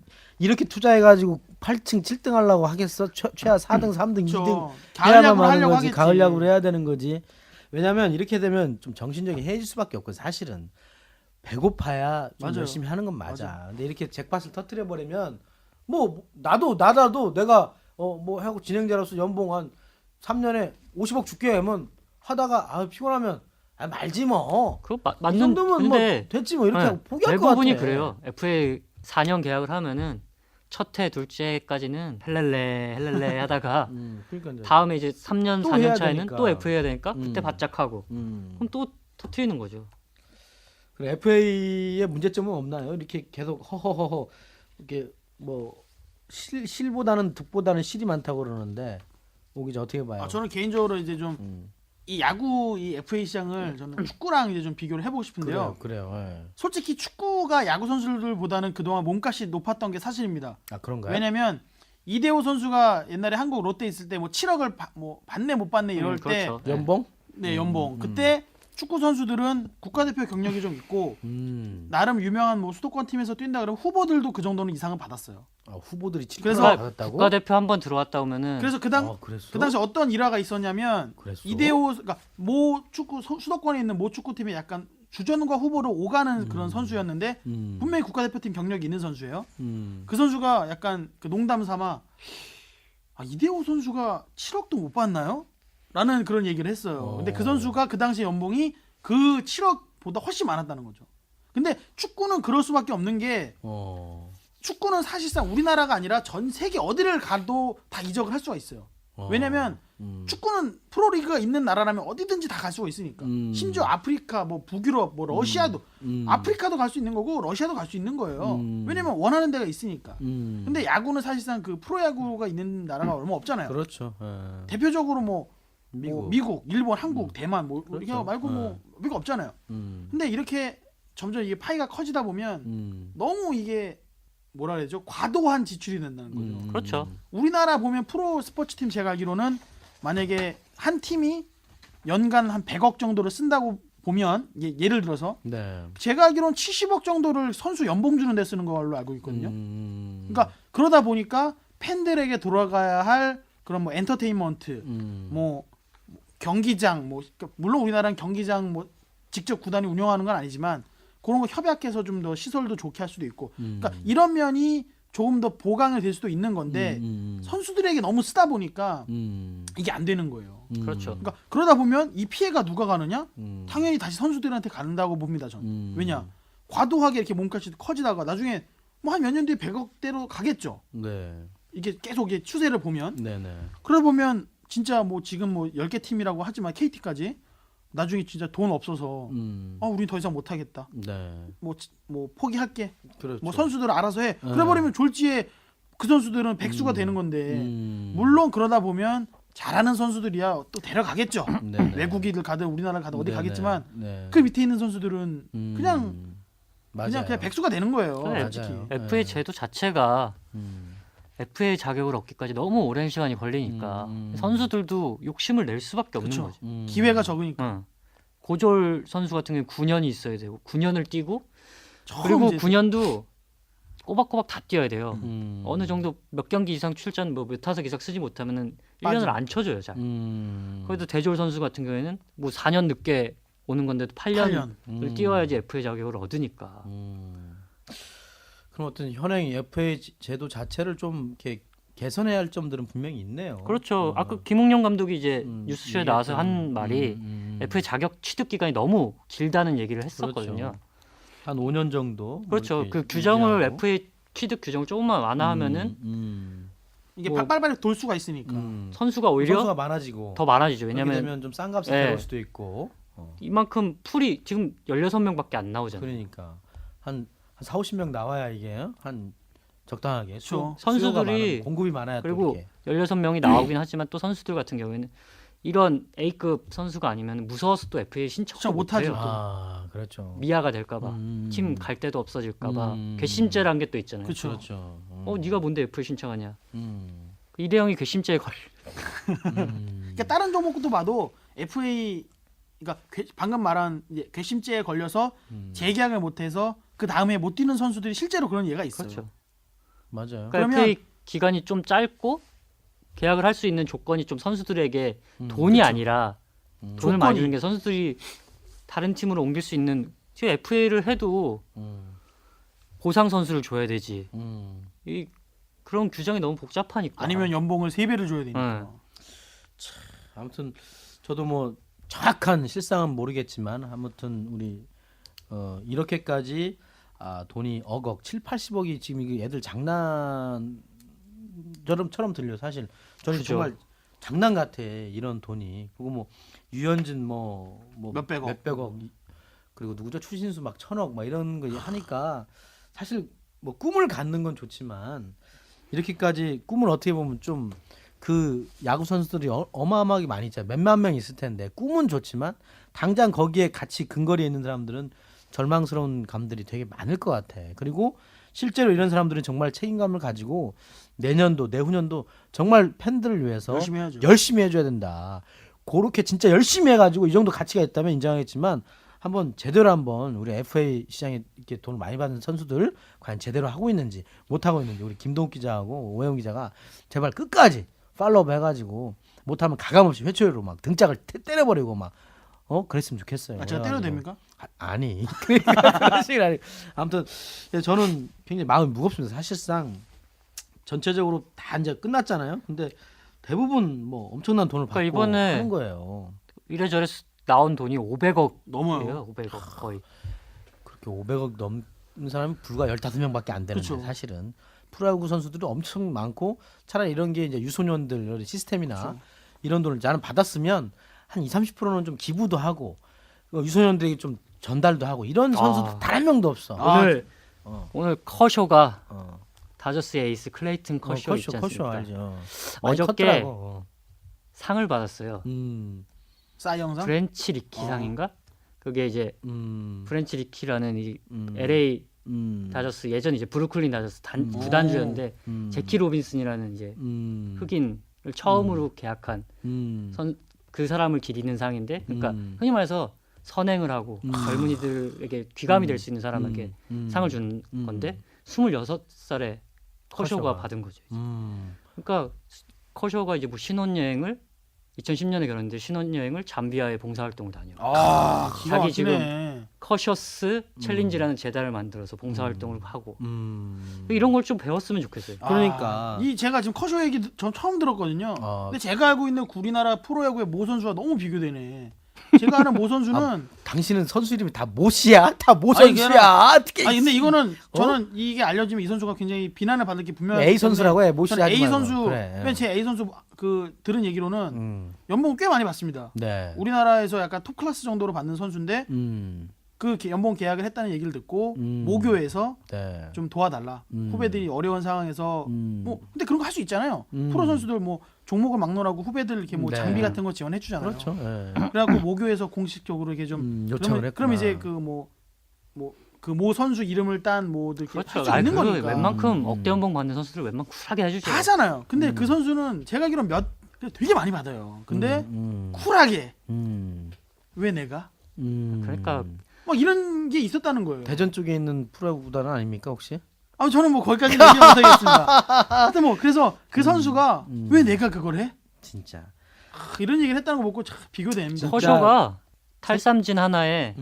이렇게 투자해가지고 8층 7등 하려고 하겠어? 최하 4등, 3등, 2등 그렇죠. 가을 해야만 야구를 하는 하려고 거지. 하겠지. 가을 야구를 해야 되는 거지. 왜냐면 이렇게 되면 좀 정신적이 해질 수밖에 없고 사실은 배고파야 좀 맞아요. 열심히 하는 건 맞아. 근데 이렇게 잭팟을 터뜨려 버리면 뭐 나도 내가 뭐 하고 진행자로서 연봉 한 3년에 50억 줄게 하면 하다가 피곤하면 말지 뭐. 그거 이 맞는 정도면 뭐 근데 됐지 뭐 이렇게 네, 하고 포기할 것 같아. 대부분이 그래요. FA 4년 계약을 하면은 첫 해, 둘째 해까지는 헬렐레 하다가 그러니까 이제 다음에 이제 3년, 또 4년 해야 차에는 되니까. 또 FA 해야 되니까 그때 음. 바짝하고 그럼 또 터트리는 거죠. 그래 FA의 문제점은 없나요? 이렇게 계속 허허허허 이렇게 뭐 실보다는 득보다는 실이 많다고 그러는데 오기자 어떻게 봐요? 저는 개인적으로 이제 좀 이 야구 이 FA 시장을 저는 축구랑 이제 좀 비교를 해보고 싶은데요. 그래요. 예. 솔직히 축구가 야구 선수들보다는 그동안 몸값이 높았던 게 사실입니다. 아 그런가요? 왜냐면 이대호 선수가 옛날에 한국 롯데 있을 때 뭐 7억을 뭐 받네 못 받네 이럴 때 그렇죠. 연봉? 네, 연봉. 그때 축구 선수들은 국가대표 경력이 좀 있고 나름 유명한 뭐 수도권 팀에서 뛴다 그러면 후보들도 그 정도는 이상은 받았어요. 후보들이 7% 그래서 받았다고? 국가대표 한 번 들어왔다 오면은 그래서 그 그랬어? 당시 어떤 일화가 있었냐면 그랬어? 이대호 그러니까 모 축구 수도권에 있는 모 축구팀에 약간 주전과 후보로 오가는 그런 선수였는데 분명히 국가대표팀 경력이 있는 선수예요. 그 선수가 약간 그 농담 삼아 이대호 선수가 7억도 못 받나요? 라는 그런 얘기를 했어요. 근데 그 선수가 그 당시 연봉이 그 7억보다 훨씬 많았다는 거죠. 근데 축구는 그럴 수밖에 없는 게 축구는 사실상 우리나라가 아니라 전 세계 어디를 가도 다 이적을 할 수가 있어요. 왜냐면 축구는 프로리그가 있는 나라라면 어디든지 다 갈 수가 있으니까. 심지어 아프리카, 뭐 북유럽, 뭐 러시아도 아프리카도 갈 수 있는 거고 러시아도 갈 수 있는 거예요. 왜냐면 원하는 데가 있으니까. 근데 야구는 사실상 그 프로야구가 있는 나라가 얼마 없잖아요. 그렇죠. 예. 대표적으로 뭐 미국. 미국, 일본, 한국, 대만 뭐 그렇죠. 이렇게 말고 뭐 미국 없잖아요. 근데 이렇게 점점 이게 파이가 커지다 보면 너무 이게 뭐라 그러죠? 과도한 지출이 된다는 거죠. 그렇죠. 우리나라 보면 프로 스포츠 팀 제가 알기로는 만약에 한 팀이 연간 한 100억 정도를 쓴다고 보면 예를 들어서 네. 제가 알기로는 70억 정도를 선수 연봉 주는 데 쓰는 걸로 알고 있거든요. 그러니까 그러다 보니까 팬들에게 돌아가야 할 그런 뭐 엔터테인먼트, 뭐 경기장, 뭐 그러니까 물론 우리나라는 경기장 뭐 직접 구단이 운영하는 건 아니지만 그런 거 협약해서 좀 더 시설도 좋게 할 수도 있고, 그러니까 이런 면이 조금 더 보강이 될 수도 있는 건데 선수들에게 너무 쓰다 보니까 이게 안 되는 거예요. 그렇죠. 그러니까 그러다 보면 이 피해가 누가 가느냐? 당연히 다시 선수들한테 간다고 봅니다. 전. 왜냐? 과도하게 이렇게 몸값이 커지다가 나중에 뭐 한 몇 년 뒤에 100억대로 가겠죠. 네. 이게 계속 이게 추세를 보면. 네네. 그러다 보면 진짜 뭐 지금 뭐 10개 팀이라고 하지만 KT까지 나중에 진짜 돈 없어서 우린 더 이상 못 하겠다. 네. 뭐 포기할게. 그렇죠. 뭐 선수들 알아서 해. 그래 버리면 졸지에 그 선수들은 백수가 되는 건데. 물론 그러다 보면 잘하는 선수들이야 또 데려가겠죠. 네네. 외국인들 가든 우리나라 가든 어디 네네. 가겠지만 네. 그 밑에 있는 선수들은 그냥 맞아요. 그냥 백수가 되는 거예요. 맞아요. 솔직히. FA 제도 자체가 FA 자격을 얻기까지 너무 오랜 시간이 걸리니까 선수들도 욕심을 낼 수밖에 없는 그쵸. 거죠. 기회가 적으니까. 응. 고졸 선수 같은 경우는 9년이 있어야 되고 9년을 뛰고 처음 그리고 이제 9년도 꼬박꼬박 다 뛰어야 돼요. 음. 어느 정도 몇 경기 이상 출전 뭐 몇 타석 이상 쓰지 못하면은 맞아. 1년을 안 쳐줘요. 잘. 그래도 대졸 선수 같은 경우에는 뭐 4년 늦게 오는 건데도 8년을 8년. 뛰어야지 FA 자격을 얻으니까. 그럼 어떤 현행 FA 제도 자체를 좀 이렇게 개선해야 할 점들은 분명히 있네요. 그렇죠. 아까 김웅영 감독이 이제 뉴스쇼에 나와서 한 얘기했던, 말이 FA 자격 취득 기간이 너무 길다는 얘기를 했었거든요. 그렇죠. 한 5년 정도. 뭐 그렇죠. 이렇게 그 규정을 유지하고. FA 취득 규정을 조금만 완화하면은 이게 뭐- 빨리빨리 돌 수가 있으니까. 선수가 오히려 선수가 많아지고 더 많아지죠. 그렇게 왜냐면 되면 좀 싼 값에 네. 들어올 수도 있고. 이만큼 풀이 지금 16명밖에 안 나오잖아요. 그러니까 한 4, 50명 나와야 이게 한 적당하게 그렇죠. 수요가 선수들이- 많으면, 공급이 많아야 그리고 또 이렇게. 16명이 나오긴 하지만 또 선수들 같은 경우에는 이런 A급 선수가 아니면 무서워서 또 FA 신청을 진짜 못하죠. 못해요. 아, 그렇죠. 미아가 될까봐 팀 갈 데도 없어질까봐 괭심죄라는 게 또 있잖아요. 그쵸. 그렇죠. 네가 뭔데 FA 신청하냐? 음. 이대영이 괭심죄에 걸. 그러니까 다른 종목도 봐도 FA 그러니까 방금 말한 이제 괘씸죄에 걸려서 재계약을 못해서 그 다음에 못 뛰는 선수들이 실제로 그런 예가 있어요. 그렇죠. 맞아요. 그러니까 그러면- FA 기간이 좀 짧고 계약을 할 수 있는 조건이 좀 선수들에게 돈이 그렇죠. 아니라 돈을 많이 조건이. 주는 게 선수들이 다른 팀으로 옮길 수 있는 지금 FA를 해도 보상 선수를 줘야 되지. 이 그런 규정이 너무 복잡하니까. 아니면 연봉을 3배를 줘야 되니까. 아무튼 저도 뭐 정확한 실상은 모르겠지만 아무튼 우리 이렇게까지 돈이 억억 7, 80억이 지금 이게 애들 장난처럼 들려 사실 저는 그죠. 정말 장난 같아 이런 돈이 그거 뭐 유현진 뭐 몇백억. 몇백억 그리고 누구죠 추신수 막 1000억 막 이런 거 하니까 사실 뭐 꿈을 갖는 건 좋지만 이렇게까지 꿈을 어떻게 보면 좀 그 야구 선수들이 어마어마하게 많이 있잖아요. 몇만 명 있을 텐데 꿈은 좋지만 당장 거기에 같이 근거리에 있는 사람들은 절망스러운 감들이 되게 많을 것 같아. 그리고 실제로 이런 사람들은 정말 책임감을 가지고 내년도 내후년도 정말 팬들을 위해서 열심히 해야죠. 열심히 해줘야 된다. 그렇게 진짜 열심히 해가지고 이 정도 가치가 있다면 인정하겠지만 한번 제대로 한번 우리 FA 시장에 이렇게 돈을 많이 받는 선수들 과연 제대로 하고 있는지 못 하고 있는지 우리 김동욱 기자하고 오해영 기자가 제발 끝까지 팔로우 해가지고 못하면 가감없이 회초리로 막 등짝을 때려버리고 막 그랬으면 좋겠어요. 제가 때려도 그래가지고. 됩니까? 아니 그러니까 그런 식이 아니 아무튼 저는 굉장히 마음이 무겁습니다. 사실상 전체적으로 다 이제 끝났잖아요. 근데 대부분 뭐 엄청난 돈을 받고 그러니까 이번에 하는 거예요. 이래저래 나온 돈이 500억이에요. 넘어요. 500억 거의. 그렇게 500억 넘는 사람이 불과 15명밖에 안 되는데 그쵸. 사실은 프로야구 선수들이 엄청 많고 차라리 이런 게 이제 유소년들 시스템이나 이런 돈을 나는 받았으면 한 20, 30%는 좀 기부도 하고 유소년들에게 좀 전달도 하고 이런 선수들 단 한 명도 없어. 오늘 커쇼가 어. 다저스의 에이스 클레이튼 커쇼 있지 않습니까? 커쇼 알죠. 많이 어저께 컸더라고. 상을 받았어요. 싸이 영상? 브렌치 리키상인가? 그게 이제 프렌치 리키라는 이 LA 다저스 예전 이제 브루클린 다저스 구단주였는데 제키 로빈슨이라는 이제 흑인을 처음으로 계약한 그 사람을 기리는 상인데 그러니까 흔히 말해서 선행을 하고 젊은이들에게 귀감이 될 수 있는 사람에게 상을 준 건데 26살에 커쇼가 받은 거죠. 이제. 그러니까 커쇼가 이제 뭐 신혼여행을 2010년에 결혼했는데 신혼여행을 잠비아에 봉사활동을 다녀요. 아, 기가 자기 막히네. 지금 커셔스 챌린지라는 재단을 만들어서 봉사활동을 하고 이런 걸 좀 배웠으면 좋겠어요. 그러니까. 이 제가 지금 커쇼 얘기 전 처음 들었거든요. 근데 제가 알고 있는 우리나라 프로야구의 모 선수와 너무 비교되네. 제가 아는 모 선수는 당신은 선수 이름이 다 모씨야? 다 모 아니, 선수야? 어떻게 아니 근데 이거는 저는 이게 알려지면 이 선수가 굉장히 비난을 받을 게 분명하기 A 선수라고 해. 모씨 저는 하지 A 말고. 선수 그래. 제 A 선수 그 들은 얘기로는 연봉 꽤 많이 받습니다. 네. 우리나라에서 약간 톱 클래스 정도로 받는 선수인데 그 연봉 계약을 했다는 얘기를 듣고 모교에서 네. 좀 도와달라. 후배들이 어려운 상황에서 뭐 근데 그런 거 할 수 있잖아요. 프로 선수들 뭐 종목을 막론하고 후배들 이렇게 뭐 네. 장비 같은 거 지원해 주잖아요. 그렇죠. 예. 그래갖고 모교에서 공식적으로 이렇게 좀 요청을 했구나. 그럼 이제 그 모 선수 이름을 딴 뭐들 그렇죠. 할수 있는 그 거니까 웬만큼 억대 연봉 받는 선수들 웬만큼 쿨하게 해주죠. 다 하잖아요. 근데 그 선수는 제가 알기로 되게 많이 받아요. 근데 쿨하게 왜 내가 그러니까 막 이런 게 있었다는 거예요. 대전 쪽에 있는 프로야구 구단은 아닙니까 혹시? 아 저는 뭐 거기까지 얘기 못하겠습니다. 하여튼 뭐 그래서 그 선수가 왜 내가 그걸 해? 진짜. 이런 얘기를 했다는 거 보고 참 비교됩니다. 커쇼가 탈삼진 하나에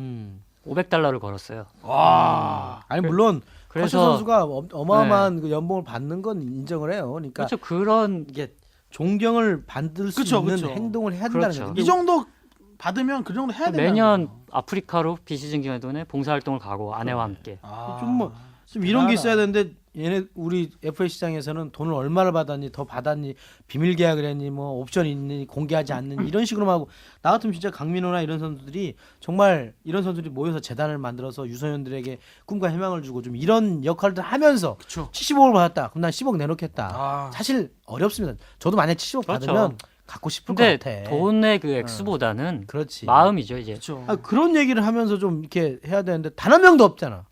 $500를 걸었어요. 와. 아니 물론 커쇼 그래서 선수가 어마어마한 그 연봉을 받는 건 인정을 해요. 그러니까 그렇죠. 그런 이게 존경을 받을 수 그쵸, 있는 그쵸. 행동을 해야 된다는 그렇죠. 거죠. 이 정도 받으면 그 정도 해야 된다. 매년 아프리카로 비시즌 기간 동안에 봉사활동을 가고 아내와 함께. 좀 이런 게 있어야 되는데 얘네 우리 FA 시장에서는 돈을 얼마를 받았니 더 받았니 비밀 계약을 했니 뭐 옵션이 있니 공개하지 않는 이런 식으로만 하고 나 같으면 진짜 강민호나 이런 선수들이 정말 이런 선수들이 모여서 재단을 만들어서 유소년들에게 꿈과 희망을 주고 좀 이런 역할들 하면서 그쵸. 70억을 받았다 그럼 난 10억 내놓겠다 아. 사실 어렵습니다. 저도 만약 70억 그렇죠. 받으면 갖고 싶을 것 근데 같아. 돈의 그 액수보다는 그렇지. 마음이죠 이제. 그렇죠. 그런 얘기를 하면서 좀 이렇게 해야 되는데 단 한 명도 없잖아.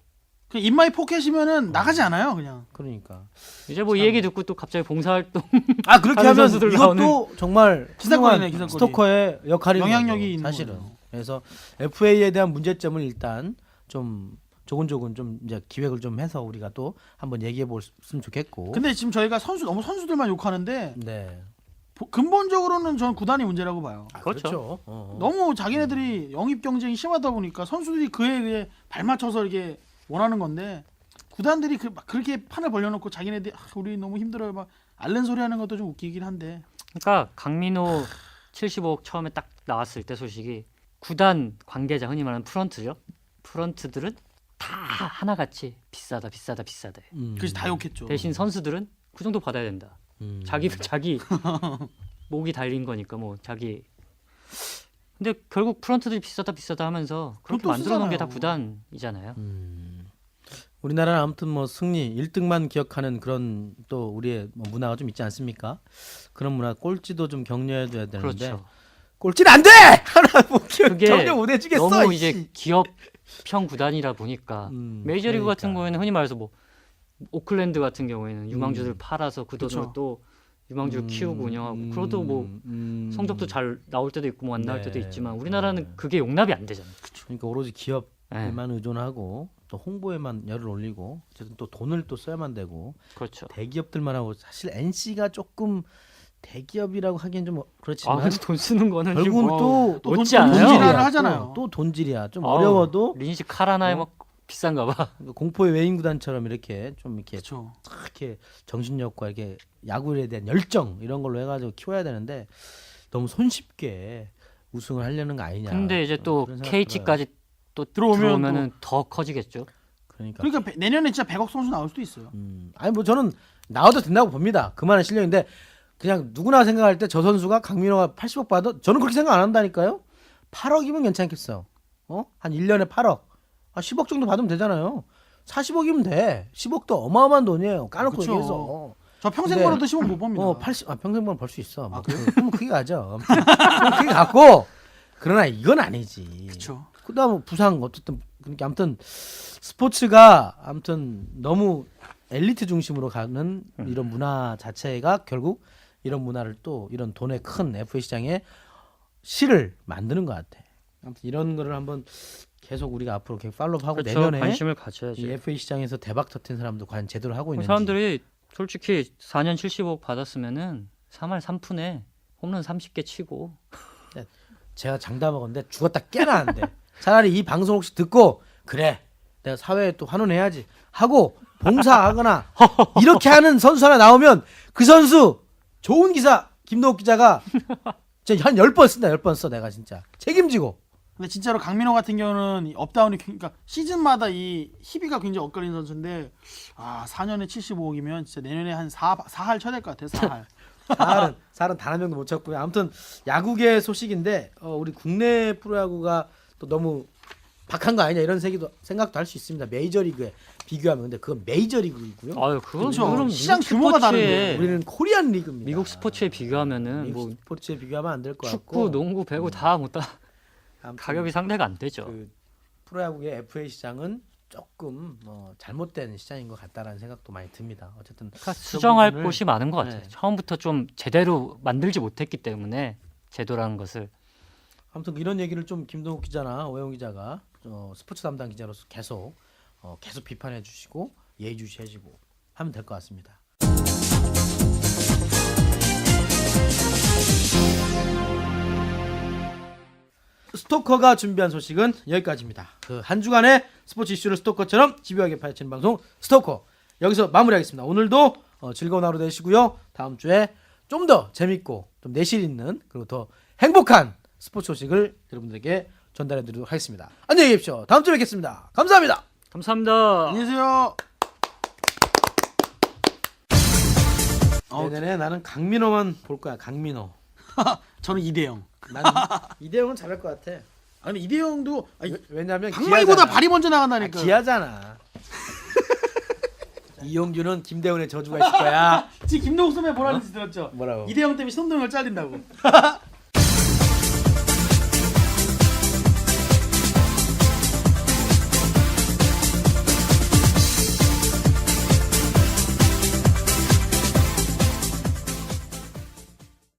그 인마이 포켓이면은 나가지 않아요, 그냥. 그러니까. 이제 뭐 이 얘기 듣고 또 갑자기 봉사활동 그렇게 하는 하면 선수들 이것도 정말 기사거리네, 훌륭한 기사거리. 스토커의 역할이 영향력이 있는 사실은. 거죠. 그래서 FA에 대한 문제점을 일단 좀 조근조근 좀 이제 기획을 좀 해서 우리가 또 한번 얘기해 보았으면 좋겠고. 근데 지금 저희가 너무 선수들만 욕하는데 네. 근본적으로는 저는 구단이 문제라고 봐요. 그렇죠. 너무 자기네들이 영입 경쟁이 심하다 보니까 선수들이 그에 의해 발맞춰서 이렇게 원하는 건데 구단들이 그렇게 판을 벌려놓고 자기네들이 우리 너무 힘들어요 막 앓는 소리 하는 것도 좀 웃기긴 한데. 그러니까 강민호 75억 처음에 딱 나왔을 때 소식이 구단 관계자 흔히 말하는 프런트죠. 프런트들은 다 하나같이 비싸다. 그래서 다 욕했죠. 대신 선수들은 그 정도 받아야 된다. 자기 목이 달린 거니까 뭐 자기. 근데 결국 프런트들이 비싸다 하면서 그렇게 그것도 만들어 놓은 게 다 쓰잖아요. 구단이잖아요. 우리나라는 아무튼 뭐 승리 1등만 기억하는 그런 또 우리의 뭐 문화가 좀 있지 않습니까? 그런 문화 꼴찌도 좀 격려해줘야 되는데 그렇죠. 꼴찌는 안 돼! 하나 뭐 기억 그게 전혀 못 해주겠어. 너무 이씨. 이제 기업형 구단이라 보니까 메이저리그 그러니까. 같은 경우에는 흔히 말해서 뭐 오클랜드 같은 경우에는 유망주들 팔아서 그 돈으로 그쵸. 또 유망주를 키우고 운영하고 그래도 뭐 성적도 잘 나올 때도 있고 뭐 안 나올 네. 때도 있지만 우리나라는 그게 용납이 안 되잖아요. 그러니까 오로지 네. 기업에만 의존하고 또 홍보에만 열을 올리고 어쨌든 또 돈을 또 써야만 되고 그렇죠. 대기업들만 하고 사실 NC가 조금 대기업이라고 하기엔 좀 그렇지만 근데 돈 쓰는 거는 결국은 뭐 또 못지 돈- 않아요. 돈질이라 하잖아요. 또 돈질이야. 좀 아우, 어려워도 린시 카라나에 막 비싼가 봐. 공포의 외인 구단처럼 이렇게 좀 이렇게 그렇죠. 탁 이렇게 정신력과 이렇게 야구에 대한 열정 이런 걸로 해가지고 키워야 되는데 너무 손쉽게 우승을 하려는 거 아니냐. 근데 이제 또 그런 생각 KT까지 또 들어오면 들어오면은 더 커지겠죠. 그러니까. 그러니까 내년에 진짜 100억 선수 나올 수도 있어요. 아니 뭐 저는 나와도 된다고 봅니다. 그만한 실력인데 그냥 누구나 생각할 때 저 선수가 강민호가 80억 받아 저는 그렇게 생각 안 한다니까요. 8억이면 괜찮겠어. 한 1년에 8억. 10억 정도 받으면 되잖아요. 40억이면 돼. 10억도 어마어마한 돈이에요. 까놓고 그쵸. 얘기해서. 저 평생 근데- 벌어도 10억 못 법니다. 80, 평생 벌 수 있어. 뭐 그럼 크게 가죠. 그럼 크게 갖고 그러나 이건 아니지. 그렇죠. 그다음 부상 어쨌든 그러니까 아무튼 스포츠가 아무튼 너무 엘리트 중심으로 가는 이런 문화 자체가 결국 이런 문화를 또 이런 돈의 큰 FA 시장에 실을 만드는 것 같아. 아무튼 이런 거를 한번 계속 우리가 앞으로 계속 팔로우하고 그렇죠. 내년에 관심을 이 가져야지. FA 시장에서 대박 터뜨린 사람도 과연 제대로 하고 있는지. 사람들이 솔직히 4년 70억 받았으면은 3할 3푼에 홈런 30개 치고 제가 장담 먹었는데 죽었다 깨나 안 돼. 차라리 이 방송 혹시 듣고 그래 내가 사회에 또 환원해야지 하고 봉사하거나 이렇게 하는 선수 하나 나오면 그 선수 좋은 기사 김동욱 기자가 진짜 한 10번 쓴다. 10번 써 내가 진짜 책임지고. 근데 진짜로 강민호 같은 경우는 이 업다운이 그러니까 시즌마다 이 희비가 굉장히 엇갈리는 선수인데 4년에 75억이면 진짜 내년에 한 4할 쳐야 될 것 같아요. 4할. 살은 단 한 명도 못 쳤고요. 아무튼 야구계 소식인데 우리 국내 프로야구가 또 너무 박한 거 아니냐 이런 생각도 할 수 있습니다. 메이저리그에 비교하면 근데 그건 메이저리그이고요. 아유 그건 그렇죠. 그럼 시장 미국 규모가 스포츠에- 다른데. 우리는 코리안 리그입니다. 미국 스포츠에 비교하면은 미국 뭐 스포츠에 비교하면 안 될 것 축구, 같고 농구, 배구 다 못다 아무튼 가격이 상대가 안 되죠. 그 프로야구의 FA 시장은 조금 잘못된 시장인 것 같다라는 생각도 많이 듭니다. 어쨌든 그러니까 수정할 부분을- 곳이 많은 것 같아요. 네. 처음부터 좀 제대로 만들지 못했기 때문에 제도라는 것을 아무튼 이런 얘기를 좀 김동욱 기자나 오영 기자가 스포츠 담당 기자로서 계속 비판해 주시고 예의주시해주고 하면 될 것 같습니다. 스토커가 준비한 소식은 여기까지입니다. 그 한 주간의 스포츠 이슈를 스토커처럼 집요하게 파헤치는 방송 스토커 여기서 마무리하겠습니다. 오늘도 즐거운 하루 되시고요. 다음 주에 좀 더 재밌고 좀 내실 있는 그리고 더 행복한 스포츠 소식을 여러분들에게 전달해드리도록 하겠습니다. 안녕히 계십시오. 다음 주에 뵙겠습니다. 감사합니다. 감사합니다. 안녕히 계세요. 내년에 나는 강민호만 볼 거야. 강민호. 저는 이대영. 난 이대형은 잘할 것 같아. 아니 이대영도 왜냐면 강만이보다 발이 먼저 나간다니까. 기아잖아. 이용규는 김대훈의 저주가 있을 거야. 지금 김동욱 선배 뭐라는지 들었죠? 뭐라고? 이대영 때문에 손동을 잘린다고.